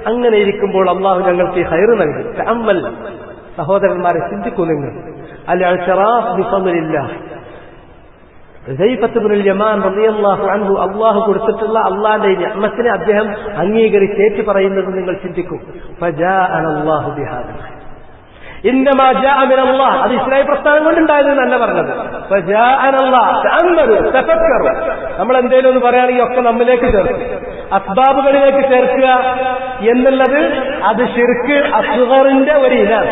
അങ്ങനെ ഇരിക്കുമ്പോൾ അള്ളാഹു ഞങ്ങൾക്ക് ഈ ഖൈർ നൽകി. തഅമ്മൽ, സഹോദരന്മാരെ ചിന്തിക്കൂ നിങ്ങൾ. അൽ-ഇഅ്തിറാഫ് ബിഫദ്ലില്ലാഹ്, ഹുദൈഫത്ത് ഇബ്നുൽ യമാൻ റളിയല്ലാഹു അൻഹു അള്ളാഹു കൊടുത്തിട്ടുള്ള അള്ളാഹുവിന്റെ നിഅമത്തിനെ അദ്ദേഹം അംഗീകരിച്ചേറ്റ് പറയുന്നത് നിങ്ങൾ ചിന്തിക്കൂ. ഫജാഅനല്ലാഹു ബിഹാദൽ ഖൈർ, ഇന്നമാ ജാഅ മിനല്ലാഹ്, അത് ഇസ്ലാം പ്രസ്ഥാനം കൊണ്ടുണ്ടായത് എന്നല്ല പറഞ്ഞത്. ഫജാഅനല്ലാഹ്, തഅമ്മലു തഫക്കറു. നമ്മൾ എന്തെങ്കിലും ഒന്ന് പറയുകയാണെങ്കിൽ ഒക്കെ നമ്മിലേക്ക് ചേർക്കും, അസ്ബാബുകളിലേക്ക് ചേർക്കുക എന്നുള്ളത് അത് ശിർക്ക് അസ്ഗറിന്റെ ഒരു ഇനാണ്.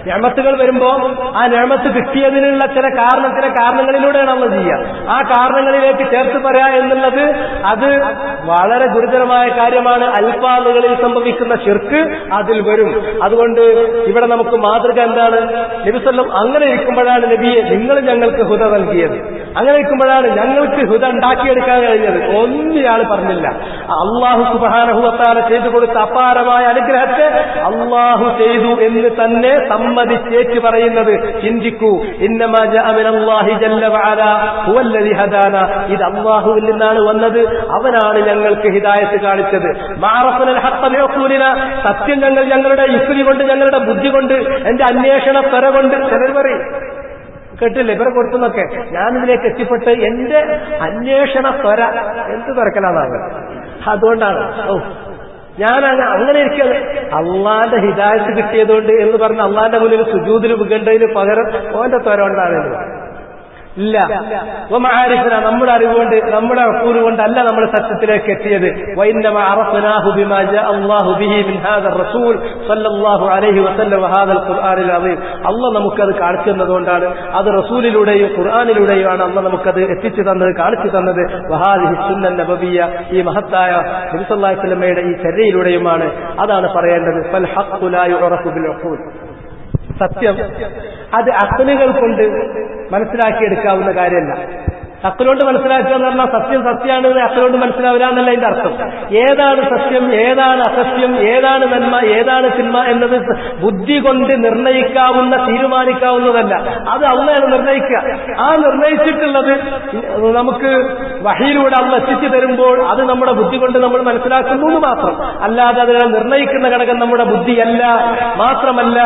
നിഅമത്തുകൾ വരുമ്പോ ആ നിഅമത്ത് കിട്ടിയതിനുള്ള ചില കാരണങ്ങളിലൂടെയാണ് നമ്മൾ ചെയ്യുക. ആ കാരണങ്ങളിലേക്ക് ചേർത്ത് പറയാ എന്നുള്ളത് അത് വളരെ ഗുരുതരമായ കാര്യമാണ്. അൽഫാലുകളിൽ സംഭവിക്കുന്ന ശിർക്ക് അതിൽ വരും. അതുകൊണ്ട് ഇവിടെ നമുക്ക് മാതൃക എന്താണ്? നബി സല്ലല്ലാഹു അങ്ങനെ ഇരിക്കുമ്പോഴാണ് നബിയെ നിങ്ങൾ ഞങ്ങൾക്ക് ഹുദ നൽകിയത്, അങ്ങനെ ഇരിക്കുമ്പോഴാണ് ഞങ്ങൾക്ക് ഹുദ ഉണ്ടാക്കിയെടുക്കാൻ കഴിഞ്ഞത്. ഒന്നിയാൾ പറഞ്ഞില്ല. അല്ലാഹു സുബ്ഹാനഹു വ തആല ചെയ്തു കൊടുത്ത അപാരമായ അനുഗ്രഹത്തെ അല്ലാഹു ചെയ്തു എന്ന് തന്നെ സമ്മതിച്ചേറ്റ് പറയുന്നത്. ചിന്തിക്കൂ, ഇന്നമാ ജാഅ മിനല്ലാഹി ജല്ല വഅല ഹുവല്ലദി ഹദാന, ഇത് അല്ലാഹുവിൽ നിന്നാണ് വന്നത്, അവനാണ് ഞങ്ങൾക്ക് ഹിദായത്ത് കാണിച്ചത്. മഅറഫനൽ ഹഖ്ഖ ബിഉഖൂലിന, സത്യം ഞങ്ങൾ ഞങ്ങളുടെ യുക്തി കൊണ്ട്, ഞങ്ങളുടെ ബുദ്ധി കൊണ്ട്, എന്റെ അന്വേഷണ ത്വര കൊണ്ട്. ചിലർ പറയും കേട്ടില്ലേ ഇവരെ കൊടുത്തുന്നൊക്കെ, ഞാനിതിലേക്ക് എത്തിപ്പെട്ട് എന്റെ അന്വേഷണ ത്വര എന്ത് തുറക്കലാണ്. അതുകൊണ്ടാണ് ഞാൻ അങ്ങനെ ഇരിക്കുന്നത്. അള്ളാന്റെ ഹിദായത്ത് കിട്ടിയതുകൊണ്ട് എന്ന് പറഞ്ഞ് അള്ളാന്റെ മുന്നിൽ സുജൂദിൽ വികണ്ടതിന് പകരം ഓന്റെ ത്വര കൊണ്ടാണ്. ഇല്ല, വമആരിഫന, നമ്മുടെ അറിവുകൊണ്ട്, നമ്മുടെ അഖൂല് കൊണ്ടല്ല നമ്മൾ സത്യത്തിലേക്ക് എത്തിയത്. വഇന്നമാ അറഫനാഹു ബിമാ ജാഅ അല്ലാഹു ബിഹി മിൻ ഹാദർ റസൂൽ സ്വല്ലല്ലാഹു അലൈഹി വസല്ലം വഹാദൽ ഖുർആനിൽ അദീം. അല്ലാഹു നമുക്കത് കാണിച്ചു തന്നതുകൊണ്ടാണ്, അത് റസൂലിലൂടെയും ഖുർആനിലൂടെയുമാണ് അല്ലാഹു നമുക്കത് എത്തിച്ചു തന്നത്, കാണിച്ചു തന്നത്. വഹാദിഹി സുന്നൻ നബവിയ്യ, ഈ മഹത്തായ നബി സല്ലല്ലാഹു അലൈഹി വസല്ലമയുടെ ഈ ചര്യയിലൂടെയുമാണ്. അതാണ് പറയേണ്ടത്. ഫൽ ഹഖ്ഖു ലാ യുഅറഫു ബിൽ ഉഖൂൽ, സത്യം അത് അഖ്ലുകൾ കൊണ്ട് മനസ്സിലാക്കിയെടുക്കാവുന്ന കാര്യമല്ല. അഖ്ലുകൊണ്ട് മനസ്സിലാക്കുക എന്ന് പറഞ്ഞാൽ സത്യം സത്യമാണ്, അഖ്ലുകൊണ്ട് മനസ്സിലാവില്ല എന്നല്ല അതിന്റെ അർത്ഥം. ഏതാണ് സത്യം, ഏതാണ് അസത്യം, ഏതാണ് നന്മ, ഏതാണ് തിന്മ എന്നത് ബുദ്ധി കൊണ്ട് നിർണയിക്കാവുന്ന, തീരുമാനിക്കാവുന്നതല്ല. അത് അള്ളയാണ് നിർണയിക്കുക. ആ നിർണയിച്ചിട്ടുള്ളത് നമുക്ക് വഹിയിലൂടെ അള്ള എത്തിച്ചു തരുമ്പോൾ അത് നമ്മുടെ ബുദ്ധി കൊണ്ട് നമ്മൾ മനസ്സിലാക്കുന്നു എന്ന് മാത്രം. അല്ലാതെ അതിനെ നിർണയിക്കുന്ന ഘടകം നമ്മുടെ ബുദ്ധിയല്ല. മാത്രമല്ല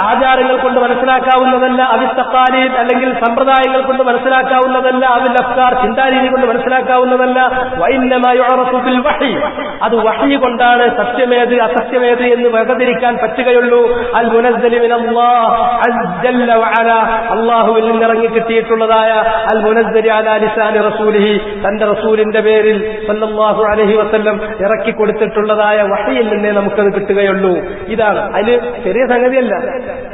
ആചാരങ്ങൾ കൊണ്ട് മനസ്സിലാക്കാവുന്നതല്ല, അവിത്തഖാലീദ് അല്ലെങ്കിൽ സമ്പ്രദായങ്ങൾ കൊണ്ട് മനസ്സിലാക്കാവുന്നതല്ല, അവിൽ അഫ്കാർ ചിന്താരീതി കൊണ്ട് മനസ്സിലാക്കാവുന്നതല്ല. വഇന്നമാ യുഅറഫു ബിൽ വഹി, അത് വഹി കൊണ്ടാണ് സത്യമേത് അസത്യമേത് എന്ന് വേർതിരിക്കാൻ പറ്റുകയുള്ളൂ. അൽ മുനസ്സലി മിനല്ലാഹ് ജല്ല വഅല, അല്ലാഹുവിൽ നിന്ന് ഇറങ്ങി കിട്ടിയിട്ടുള്ളതായ അൽ മുനസ്സലി അലാ ലിസാനി റസൂലിഹി, തന്റെ റസൂലിന്റെ പേരിൽ സല്ലല്ലാഹു അലൈഹി വസല്ലം ഇറക്കി കൊടുത്തിട്ടുള്ളതായ വഹിയിൽ നിന്നേ നമുക്കത് കിട്ടുകയുള്ളൂ. ഇതാണ് അതിൽ ചെറിയ സംഗതിയല്ല.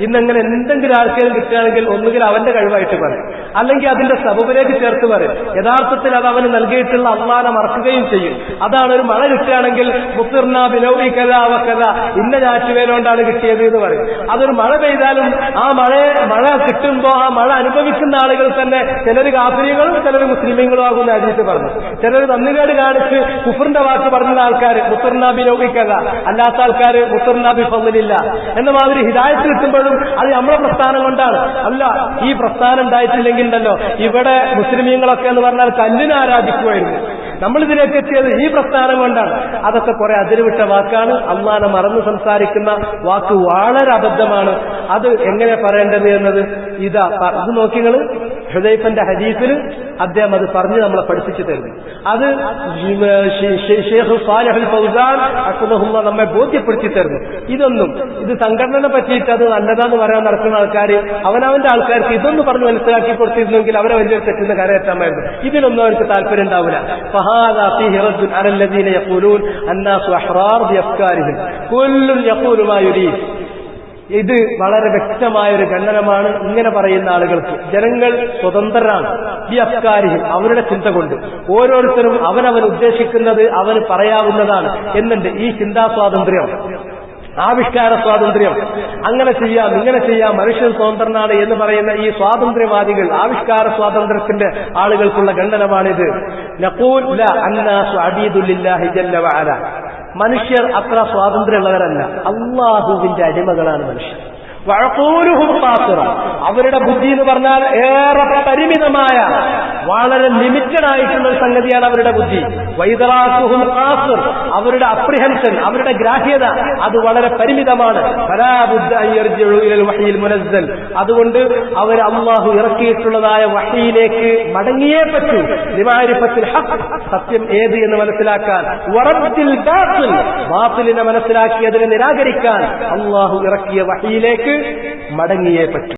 ഇന്നങ്ങനെ എന്തെങ്കിലും ആൾക്കാരും കിട്ടുകയാണെങ്കിൽ ഒന്നുകിൽ അവന്റെ കഴിവായിട്ട് പറയും, അല്ലെങ്കിൽ അതിന്റെ സബബിലേക്ക് ചേർത്ത് പറയും. യഥാർത്ഥത്തിൽ അത് അവന് നൽകിയിട്ടുള്ള അള്ളാനെ മറക്കുകയും ചെയ്യും. അതാണ് ഒരു മഴ കിട്ടുകയാണെങ്കിൽ മുത്തിർനാ ബിനൗഇ കദാ വകദാ, ഇന്ന ഞാറ്റുവേലോണ്ടാണ് കിട്ടിയത് എന്ന് പറയും. അതൊരു മഴ പെയ്താലും ആ മഴ കിട്ടുമ്പോ ആ മഴ അനുഭവിക്കുന്ന ആളുകൾ തന്നെ ചിലർ കാഫിരികളും ചിലർ മുസ്ലിമീങ്ങളും ആകുന്ന ഹദീസ് പറഞ്ഞു. ചിലർ നന്ദികേട് കാണിച്ച് കുഫറിന്റെ വാക്ക് പറഞ്ഞ ആൾക്കാർ മുത്തിർനാ ബിനൗഇ കദാ, അല്ലാത്ത ആൾക്കാർ മുത്തിർനാ ബിഫദ്ലില്ല എന്ന മാതിരി ഹിദായത്ത് കിട്ടുമ്പോഴും അത് നമ്മുടെ പ്രസ്ഥാനം കൊണ്ടാണ്. അല്ല, ഈ പ്രസ്ഥാനം ഉണ്ടായിട്ടില്ലെങ്കിൽ ഉണ്ടല്ലോ ഇവിടെ മുസ്ലിമീങ്ങളൊക്കെ എന്ന് പറഞ്ഞാൽ കല്ലിനെ ആരാധിക്കുമായിരുന്നു. നമ്മളിതിലേക്ക് എത്തിയത് ഈ പ്രസ്ഥാനം കൊണ്ടാണ്. അതൊക്കെ കുറെ അതിരുവിട്ട വാക്കാണ്. അള്ളാനെ മറന്ന് സംസാരിക്കുന്ന വാക്ക് വളരെ അബദ്ധമാണ്. അത് എങ്ങനെ പറയേണ്ടത് എന്നത് ഇത് നോക്കിങ്ങൾ ഹുദൈഫന്റെ ഹദീസിൽ അദ്ദേഹം അത് പറഞ്ഞ് നമ്മളെ പഠിപ്പിച്ചു തരുന്നു. അത് ഷെയ്ഖ് സാലിഹുൽ ഫൗസാൻ ഹഫിളഹുല്ലാഹ് നമ്മെ ബോധ്യപ്പെടുത്തി തരുന്നു. ഇത് സംഘടനയെ പറ്റിയിട്ട് അത് നല്ലതാന്ന് പറയാൻ നടക്കുന്ന ആൾക്കാർ അവനവന്റെ ആൾക്കാർക്ക് ഇതൊന്ന് പറഞ്ഞ് മനസ്സിലാക്കി കൊടുത്തിരുന്നെങ്കിൽ അവരെ വലിയ തെറ്റുന്ന കരയറ്റാമായിരുന്നു. ഇതിലൊന്നും അവർക്ക് താല്പര്യം ഉണ്ടാവില്ല. فهذا فيه رد على الذين يقولون الناس أحرار بأفكارهم كل يقول ما يريد. ഇത് വളരെ വ്യക്തമായൊരു ഖണ്ഡനമാണ് ഇങ്ങനെ പറയുന്ന ആളുകൾക്ക്. ജനങ്ങൾ സ്വതന്ത്രരാണ് ഈ അഫ്കാരിഹിം, അവരുടെ ചിന്ത കൊണ്ട് ഓരോരുത്തരും അവനവൻ ഉദ്ദേശിക്കുന്നത് അവന് പറയാവുന്നതാണ് എന്നുണ്ട്. ഈ ചിന്താ സ്വാതന്ത്ര്യം, ആവിഷ്കാര സ്വാതന്ത്ര്യം, അങ്ങനെ ചെയ്യാം ഇങ്ങനെ ചെയ്യാം, മനുഷ്യൻ സ്വതന്ത്രനാണ് എന്ന് പറയുന്ന ഈ സ്വാതന്ത്ര്യവാദികൾ, ആവിഷ്കാര സ്വാതന്ത്ര്യത്തിന്റെ ആളുകൾക്കുള്ള ഖണ്ഡനമാണിത്. നഖൂൽ ലാ അന്നാസു അബീദുൽ ലില്ലാഹി ജല്ല വഅല, മനുഷ്യർ അത്ര സ്വാതന്ത്ര്യമുള്ളവരല്ല, അല്ലാഹുവിന്റെ അടിമകളാണ് മനുഷ്യർ. വഅഖൂലുഹും ഖാസിറ, അവരുടെ ബുദ്ധി എന്ന് പറഞ്ഞാൽ ഏറെ പരിമിതമായ വളരെ ലിമിറ്റഡ് ആയിട്ടുള്ള ഒരു സംഗതിയാണ് അവരുടെ ബുദ്ധി. വൈദറാഖുഹും ഖാസിർ, അവരുടെ അപ്രിഹെൻഷൻ, അവരുടെ ഗ്രാഹ്യത അത് വളരെ പരിമിതമാണ്. ഫലാ ബുദ്ദ അൻ യർജിഉ ഇലൽ വഹീൽ മുനസ്സൽ, അതുകൊണ്ട് അവർ അല്ലാഹു ഇറക്കിയിട്ടുള്ളതായ വഹീയിലേക്ക് മടങ്ങിയേ പറ്റൂ. ലിമാരിഫത്തിൽ ഹഖ്, സത്യം ഏത് എന്ന് മനസ്സിലാക്കാൻ, വറദ്ദിൽ ബാത്തിൽ, ബാത്തിലിനെ മനസ്സിലാക്കി അതിനെ നിരാകരിക്കാൻ അല്ലാഹു ഇറക്കിയ വഹീയിലേക്ക് മടങ്ങിയേ പറ്റൂ.